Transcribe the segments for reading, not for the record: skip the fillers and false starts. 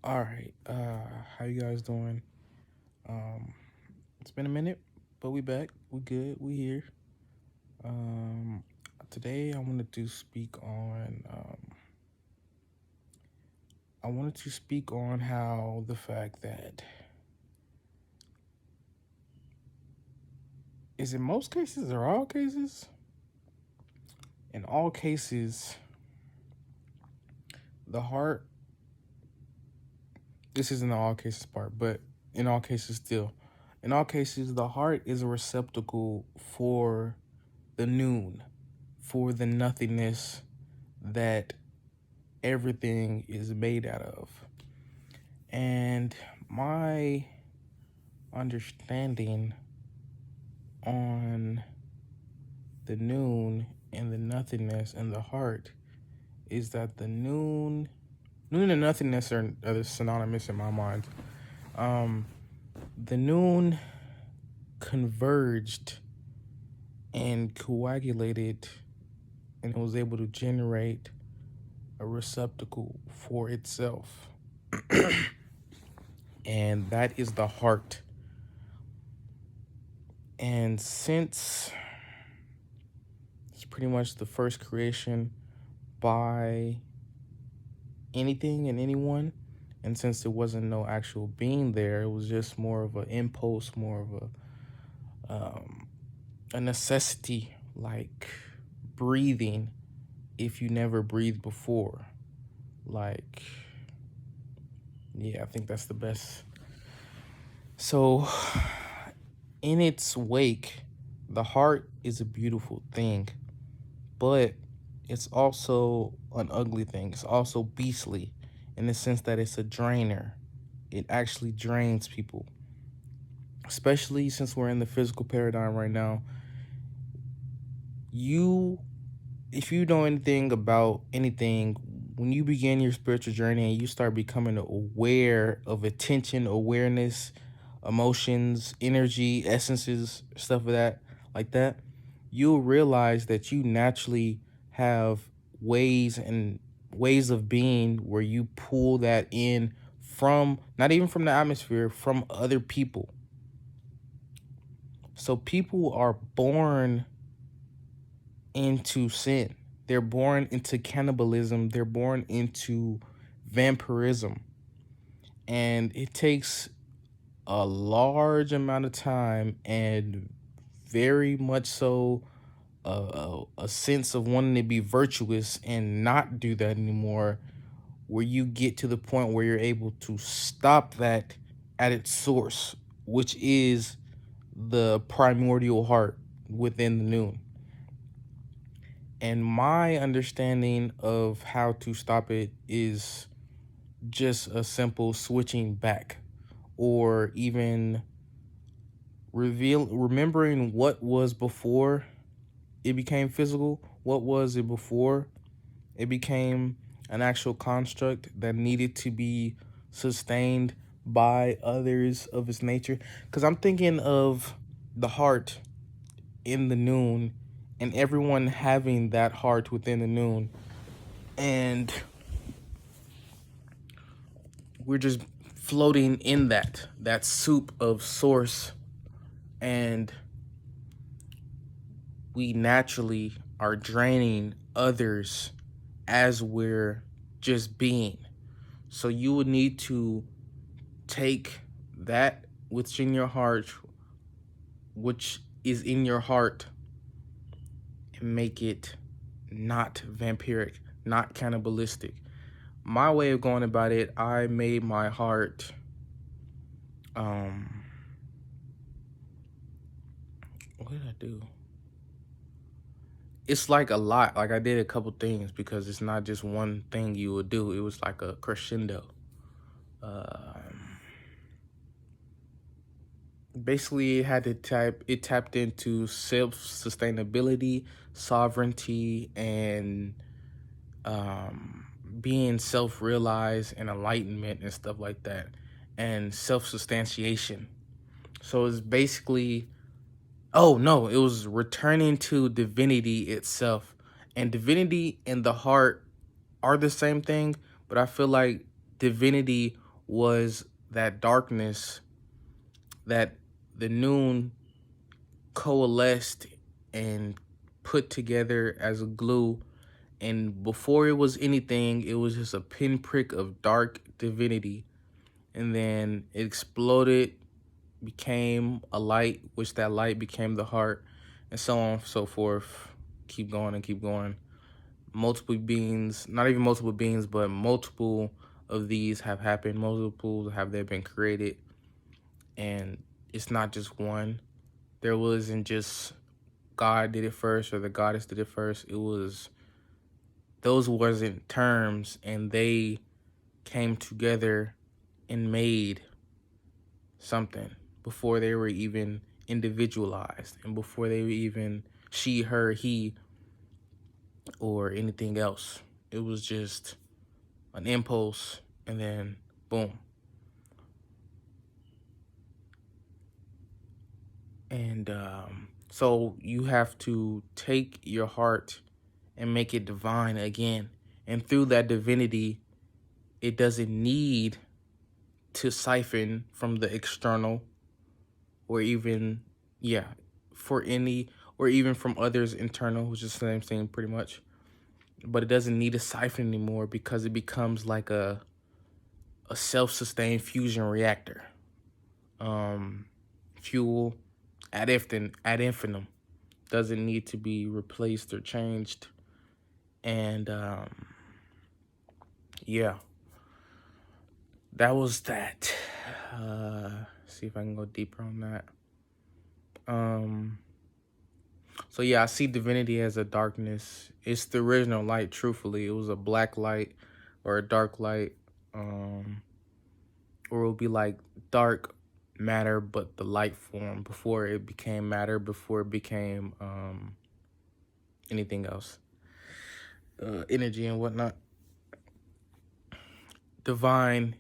All right. How you guys doing? Um, it's been a minute, but we back. We good. We here. Um, Today I wanted to speak on. I wanted to speak on how the fact that is in most cases or all cases. In all cases, the heart. This isn't the all cases part, but in all cases, still, in all cases, the heart is a receptacle for the noon, for the nothingness that everything is made out of. And my understanding on the noon and the nothingness and the heart is that the noon and nothingness are synonymous in my mind. Um, the noon converged and coagulated and was able to generate a receptacle for itself. And that is the heart. And since it's pretty much the first creation by anything and anyone, and since there wasn't no actual being there, it was just more of an impulse, more of a necessity, like breathing if you never breathed before. Like, yeah, I think that's the best. So, in its wake, the heart is a beautiful thing, but it's also an ugly thing. It's also beastly in the sense that it's a drainer. It actually drains people, especially since we're in the physical paradigm right now. You, if you know anything about anything, when you begin your spiritual journey and you start becoming aware of attention, awareness, emotions, energy, essences, stuff of that, like that, you'll realize that you naturally have ways of being where you pull that in from not even from the atmosphere, from other people. So people are born into sin. They're born into cannibalism. They're born into vampirism. And it takes a large amount of time and very much so a sense of wanting to be virtuous and not do that anymore, where you get to the point where you're able to stop that at its source, which is the primordial heart within the noon. And my understanding of how to stop it is just a simple switching back, or even remembering what was before it became physical. What was it before it became an actual construct that needed to be sustained by others of its nature? Because I'm thinking of the heart in the noon and everyone having that heart within the noon. And we're just floating in that soup of source, and we naturally are draining others as we're just being. So you would need to take that which in your heart, which is in your heart, and make it not vampiric, not cannibalistic. My way of going about it, I made my heart um what did I do? It's like a lot. Like I did a couple things because it's not just one thing you would do. It was like a crescendo. Um, Basically, it tapped into self sustainability, sovereignty, and being self realized and enlightenment and stuff like that, and self substantiation. So it's basically, oh no, it was returning to divinity itself. And divinity and the heart are the same thing, but I feel like divinity was that darkness that the noon coalesced and put together as a glue. And before it was anything, it was just a pinprick of dark divinity. And then it exploded, became a light, which that light became the heart, and so on and so forth. Keep going and keep going. Multiple beings, not even multiple beings, but multiple of these have happened. Multiple have they been created. And it's not just one. There wasn't just God did it first or the goddess did it first. It was, those wasn't terms, and they came together and made something before they were even individualized and before they were even she, her, he, or anything else. It was just an impulse, and then boom. And so you have to take your heart and make it divine again. And through that divinity, it doesn't need to siphon from the external or even, yeah, for any, or even from others internal, which is the same thing pretty much. But it doesn't need a siphon anymore because it becomes like a self-sustained fusion reactor. Fuel ad infinitum, doesn't need to be replaced or changed. And yeah, that was that. See if I can go deeper on that. So yeah, I see divinity as a darkness. It's the original light, truthfully. It was a black light or a dark light. Or it would be like dark matter, but the light form before it became matter, before it became anything else. Energy and whatnot. Divine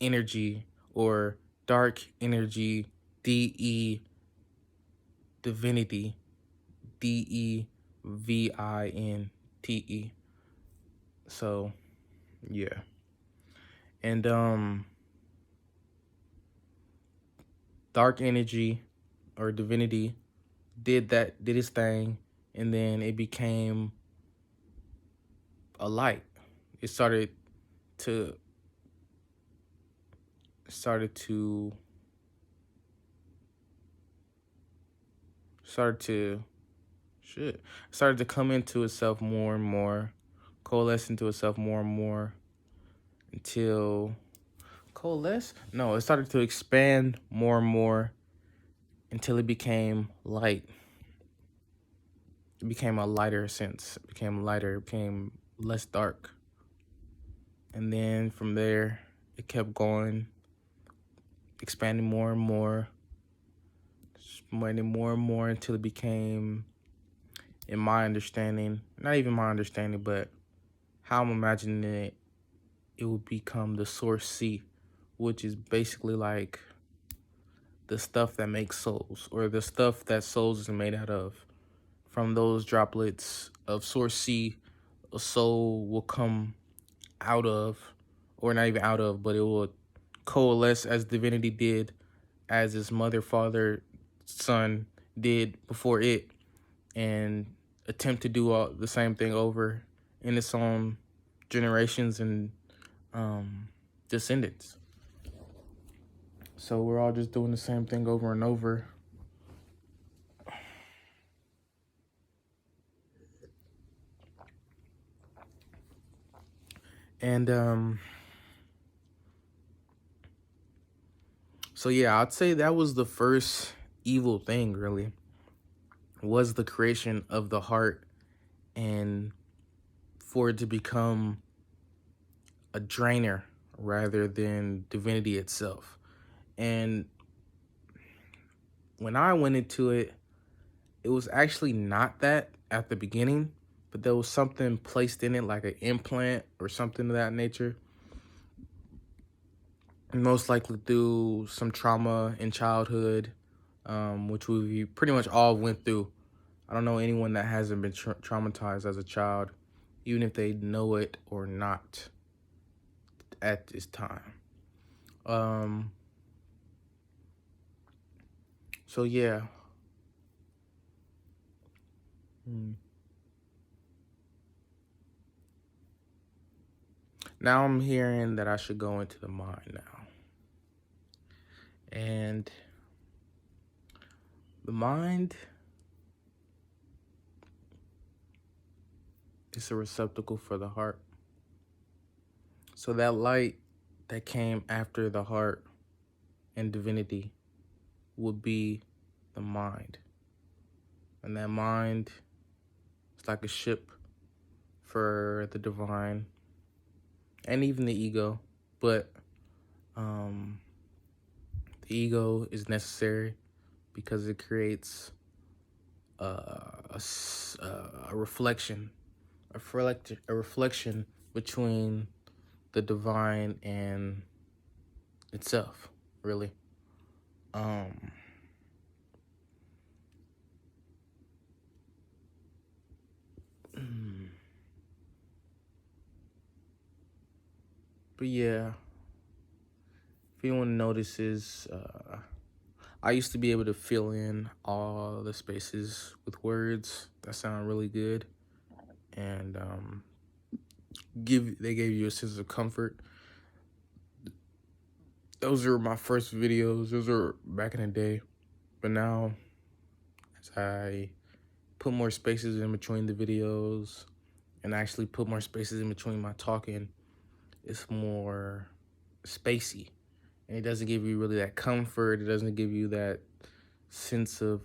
energy or dark energy, DE, divinity, DEVINTE. So, yeah. And dark energy or divinity did its thing, and then it became a light. It started to come into itself more and more, coalesce into itself more and more, until it started to expand more and more until it became light. It became a lighter sense. It became lighter. It became less dark. And then from there, it kept going, expanding more and more, expanding more and more until it became, in my understanding, not even my understanding, but how I'm imagining it, it would become the source C, which is basically like the stuff that makes souls, or the stuff that souls is made out of. From those droplets of source C, a soul will come out of, or not even out of, but it will coalesce as divinity did, as its mother, father, son did before it, and attempt to do all the same thing over in its own generations and descendants. So we're all just doing the same thing over and over. And so yeah, I'd say that was the first evil thing, really, was the creation of the heart, and for it to become a drainer rather than divinity itself. And when I went into it, it was actually not that at the beginning, but there was something placed in it, like an implant or something of that nature. Most likely through some trauma in childhood, which we pretty much all went through. I don't know anyone that hasn't been traumatized as a child, even if they know it or not at this time. Um, so yeah. Hmm. Now I'm hearing that I should go into the mind now. And the mind is a receptacle for the heart. So that light that came after the heart and divinity would be the mind. And that mind is like a ship for the divine and even the ego. But the ego is necessary because it creates a reflection, a reflection between the divine and itself, really. But yeah, if anyone notices, I used to be able to fill in all the spaces with words that sound really good, and they gave you a sense of comfort. Those are my first videos. Those are back in the day, but now as I put more spaces in between the videos and actually put more spaces in between my talking, it's more spacey, and it doesn't give you really that comfort. It doesn't give you that sense of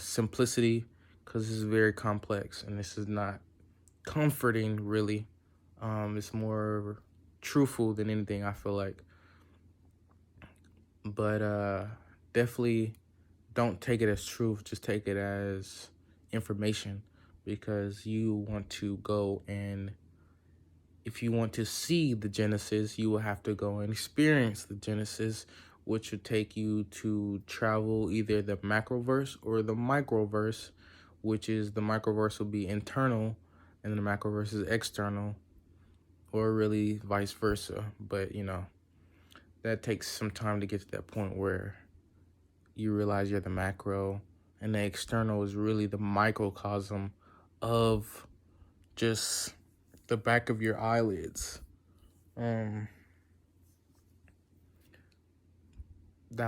simplicity, because this is very complex and this is not comforting really. It's more truthful than anything, I feel like. But definitely don't take it as truth, just take it as information, because you want to go, and if you want to see the Genesis, you will have to go and experience the Genesis, which would take you to travel either the macroverse or the microverse, which is the microverse will be internal and the macroverse is external, or really vice versa. But you know, that takes some time to get to that point where you realize you're the macro and the external is really the microcosm of just the back of your eyelids. That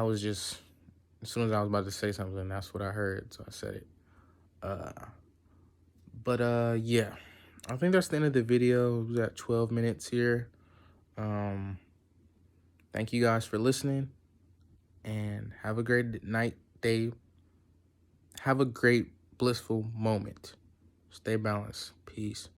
was just, as soon as I was about to say something, that's what I heard, so I said it. Yeah, I think that's the end of the video. We got 12 minutes here. Thank you guys for listening, and have a great night, day. Have a great blissful moment. Stay balanced. Peace.